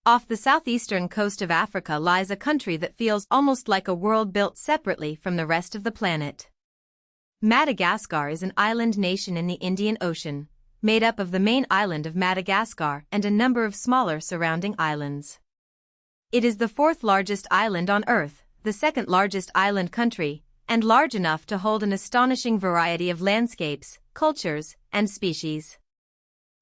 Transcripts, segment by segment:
Off the southeastern coast of Africa lies a country that feels almost like a world built separately from the rest of the planet. Madagascar is an island nation in the Indian Ocean, made up of the main island of Madagascar and a number of smaller surrounding islands. It is the fourth largest island on Earth, the second largest island country, and large enough to hold an astonishing variety of landscapes, cultures, and species.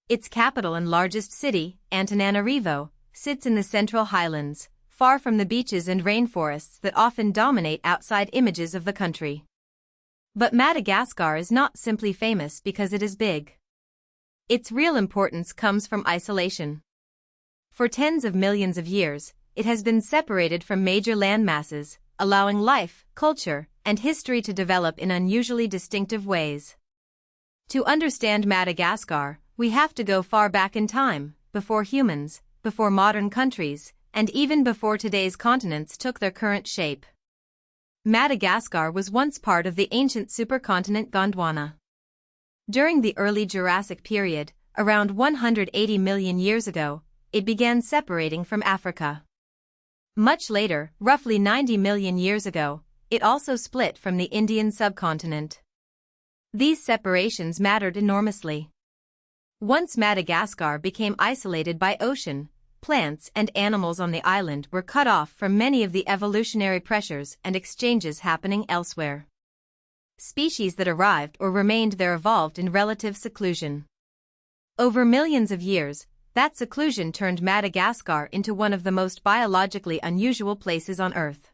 Its capital and largest city, Antananarivo, sits in the central highlands, far from the beaches and rainforests that often dominate outside images of the country. But Madagascar is not simply famous because it is big. Its real importance comes from isolation. For tens of millions of years, it has been separated from major landmasses, allowing life, culture, and history to develop in unusually distinctive ways. To understand Madagascar, we have to go far back in time, before humans, before modern countries, and even before today's continents took their current shape. Madagascar was once part of the ancient supercontinent Gondwana. During the early Jurassic period, around 180 million years ago, it began separating from Africa. Much later, roughly 90 million years ago, it also split from the Indian subcontinent. These separations mattered enormously. Once Madagascar became isolated by ocean, plants and animals on the island were cut off from many of the evolutionary pressures and exchanges happening elsewhere. Species that arrived or remained there evolved in relative seclusion. Over millions of years, that seclusion turned Madagascar into one of the most biologically unusual places on Earth.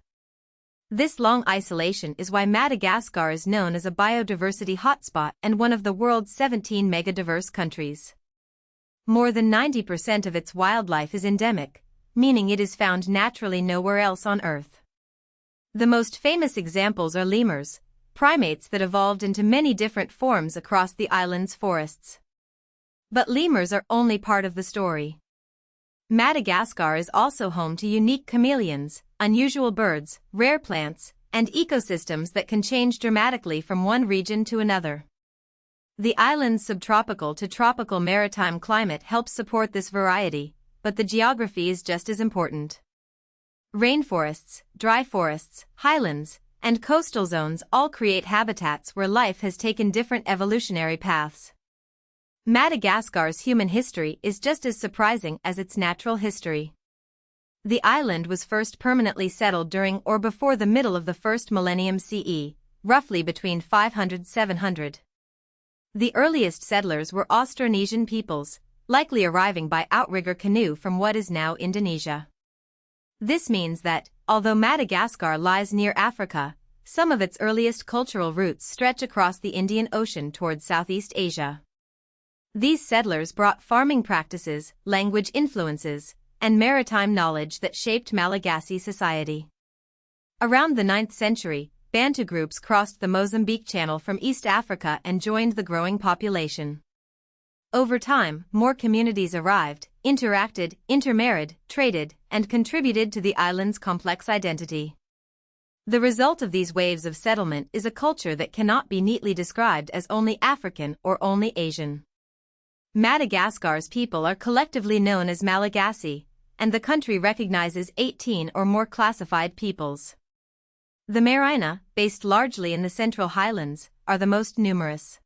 This long isolation is why Madagascar is known as a biodiversity hotspot and one of the world's 17 megadiverse countries. More than 90% of its wildlife is endemic, meaning it is found naturally nowhere else on Earth. The most famous examples are lemurs, primates that evolved into many different forms across the island's forests. But lemurs are only part of the story. Madagascar is also home to unique chameleons, unusual birds, rare plants, and ecosystems that can change dramatically from one region to another. The island's subtropical to tropical maritime climate helps support this variety, but the geography is just as important. Rainforests, dry forests, highlands, and coastal zones all create habitats where life has taken different evolutionary paths. Madagascar's human history is just as surprising as its natural history. The island was first permanently settled during or before the middle of the first millennium CE, roughly between 500–700. The earliest settlers were Austronesian peoples, likely arriving by outrigger canoe from what is now Indonesia. This means that, although Madagascar lies near Africa, some of its earliest cultural roots stretch across the Indian Ocean towards Southeast Asia. These settlers brought farming practices, language influences, and maritime knowledge that shaped Malagasy society. Around the 9th century, Bantu groups crossed the Mozambique Channel from East Africa and joined the growing population. Over time, more communities arrived, interacted, intermarried, traded, and contributed to the island's complex identity. The result of these waves of settlement is a culture that cannot be neatly described as only African or only Asian. Madagascar's people are collectively known as Malagasy, and the country recognizes 18 or more classified peoples. The Merina, based largely in the central highlands, are the most numerous.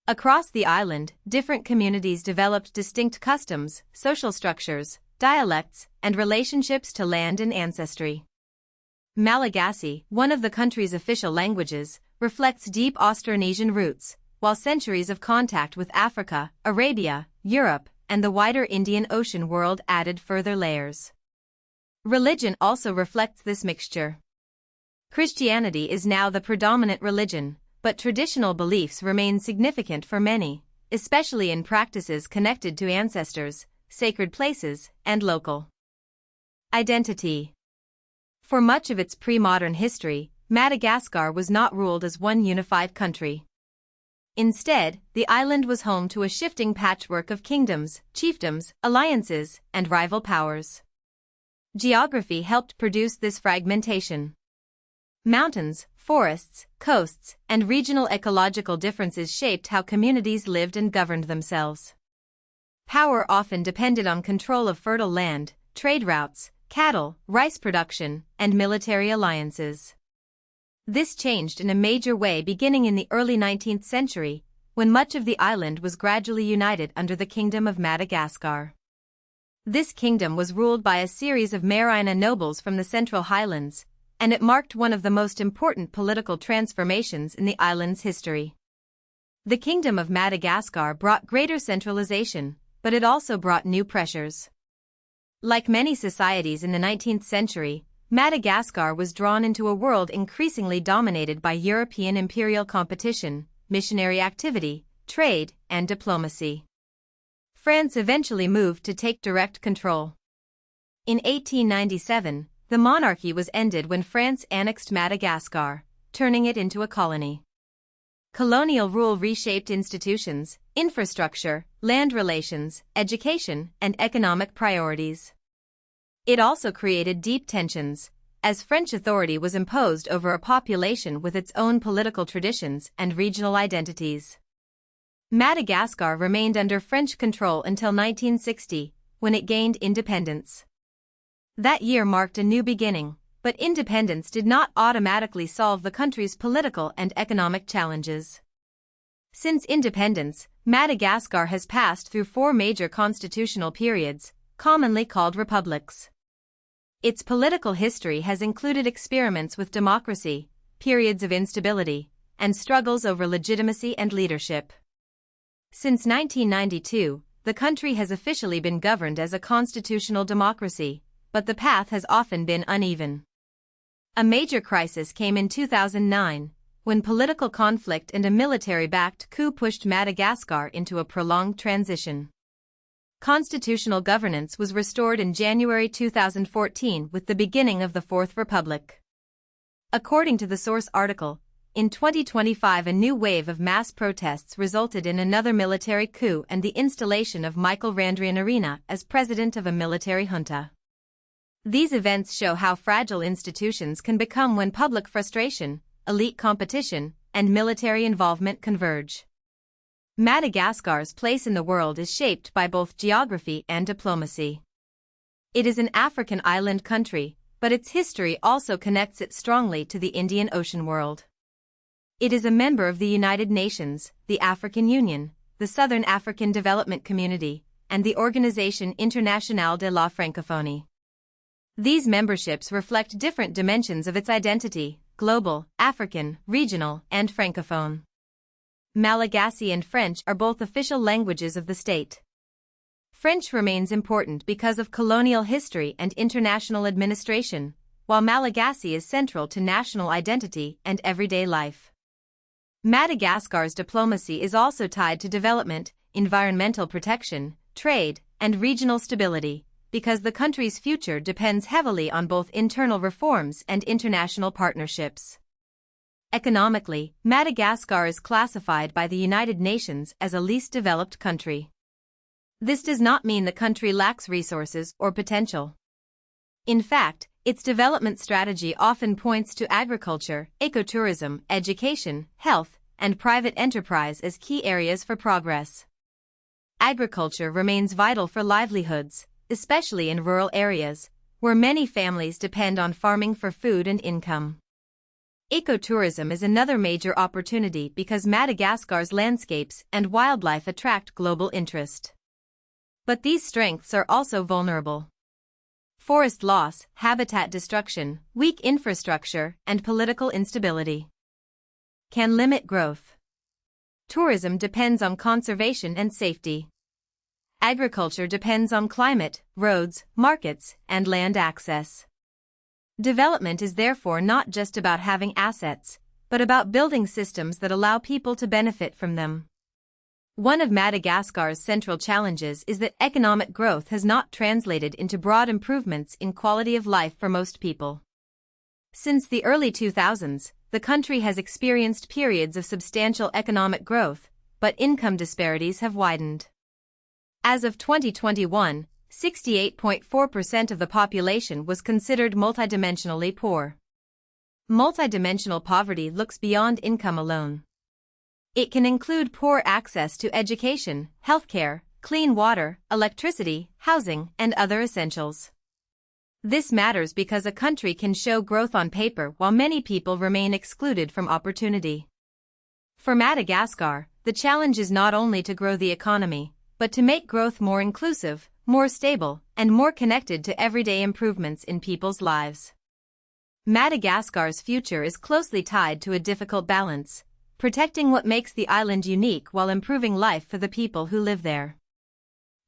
Across the island, different communities developed distinct customs, social structures, dialects, and relationships to land and ancestry. Malagasy, one of the country's official languages, reflects deep Austronesian roots, while centuries of contact with Africa, Arabia, Europe, and the wider Indian Ocean world added further layers. Religion also reflects this mixture. Christianity is now the predominant religion, but traditional beliefs remain significant for many, especially in practices connected to ancestors, sacred places, and local identity. For much of its pre-modern history, Madagascar was not ruled as one unified country. Instead, the island was home to a shifting patchwork of kingdoms, chiefdoms, alliances, and rival powers. Geography helped produce this fragmentation. Mountains, forests, coasts, and regional ecological differences shaped how communities lived and governed themselves. Power often depended on control of fertile land, trade routes, cattle, rice production, and military alliances. This changed in a major way beginning in the early 19th century, when much of the island was gradually united under the Kingdom of Madagascar. This kingdom was ruled by a series of Merina nobles from the Central Highlands, and it marked one of the most important political transformations in the island's history. The Kingdom of Madagascar brought greater centralization, but it also brought new pressures. Like many societies in the 19th century, Madagascar was drawn into a world increasingly dominated by European imperial competition, missionary activity, trade, and diplomacy. France eventually moved to take direct control. In 1897, the monarchy was ended when France annexed Madagascar, turning it into a colony. Colonial rule reshaped institutions, infrastructure, land relations, education, and economic priorities. It also created deep tensions, as French authority was imposed over a population with its own political traditions and regional identities. Madagascar remained under French control until 1960, when it gained independence. That year marked a new beginning, but independence did not automatically solve the country's political and economic challenges. Since independence, Madagascar has passed through 4 major constitutional periods, commonly called republics. Its political history has included experiments with democracy, periods of instability, and struggles over legitimacy and leadership. Since 1992, the country has officially been governed as a constitutional democracy, but the path has often been uneven. A major crisis came in 2009, when political conflict and a military-backed coup pushed Madagascar into a prolonged transition. Constitutional governance was restored in January 2014 with the beginning of the Fourth Republic. According to the source article, in 2025 a new wave of mass protests resulted in another military coup and the installation of Michael Randrianarina as president of a military junta. These events show how fragile institutions can become when public frustration, elite competition, and military involvement converge. Madagascar's place in the world is shaped by both geography and diplomacy. It is an African island country, but its history also connects it strongly to the Indian Ocean world. It is a member of the United Nations, the African Union, the Southern African Development Community, and the Organisation Internationale de la Francophonie. These memberships reflect different dimensions of its identity: global, African, regional, and francophone. Malagasy and French are both official languages of the state. French remains important because of colonial history and international administration, while Malagasy is central to national identity and everyday life. Madagascar's diplomacy is also tied to development, environmental protection, trade, and regional stability, because the country's future depends heavily on both internal reforms and international partnerships. Economically, Madagascar is classified by the United Nations as a least developed country. This does not mean the country lacks resources or potential. In fact, its development strategy often points to agriculture, ecotourism, education, health, and private enterprise as key areas for progress. Agriculture remains vital for livelihoods, especially in rural areas, where many families depend on farming for food and income. Ecotourism is another major opportunity because Madagascar's landscapes and wildlife attract global interest. But these strengths are also vulnerable. Forest loss, habitat destruction, weak infrastructure, and political instability can limit growth. Tourism depends on conservation and safety. Agriculture depends on climate, roads, markets, and land access. Development is therefore not just about having assets, but about building systems that allow people to benefit from them. One of Madagascar's central challenges is that economic growth has not translated into broad improvements in quality of life for most people. Since the early 2000s, the country has experienced periods of substantial economic growth, but income disparities have widened. As of 2021, 68.4% of the population was considered multidimensionally poor. Multidimensional poverty looks beyond income alone. It can include poor access to education, healthcare, clean water, electricity, housing, and other essentials. This matters because a country can show growth on paper while many people remain excluded from opportunity. For Madagascar, the challenge is not only to grow the economy, but to make growth more inclusive, more stable, and more connected to everyday improvements in people's lives. Madagascar's future is closely tied to a difficult balance, protecting what makes the island unique while improving life for the people who live there.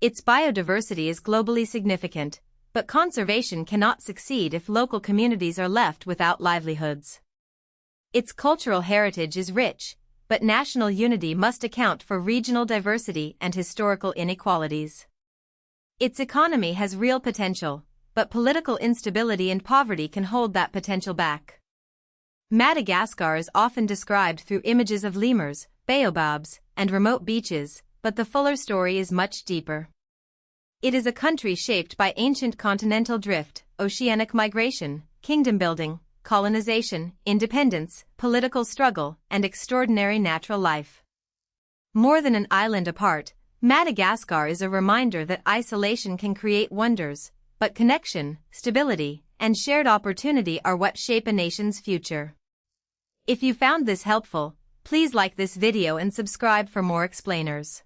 Its biodiversity is globally significant, but conservation cannot succeed if local communities are left without livelihoods. Its cultural heritage is rich, but national unity must account for regional diversity and historical inequalities. Its economy has real potential, but political instability and poverty can hold that potential back. Madagascar is often described through images of lemurs, baobabs, and remote beaches, but the fuller story is much deeper. It is a country shaped by ancient continental drift, oceanic migration, kingdom building, colonization, independence, political struggle, and extraordinary natural life. More than an island apart, Madagascar is a reminder that isolation can create wonders, but connection, stability, and shared opportunity are what shape a nation's future. If you found this helpful, please like this video and subscribe for more explainers.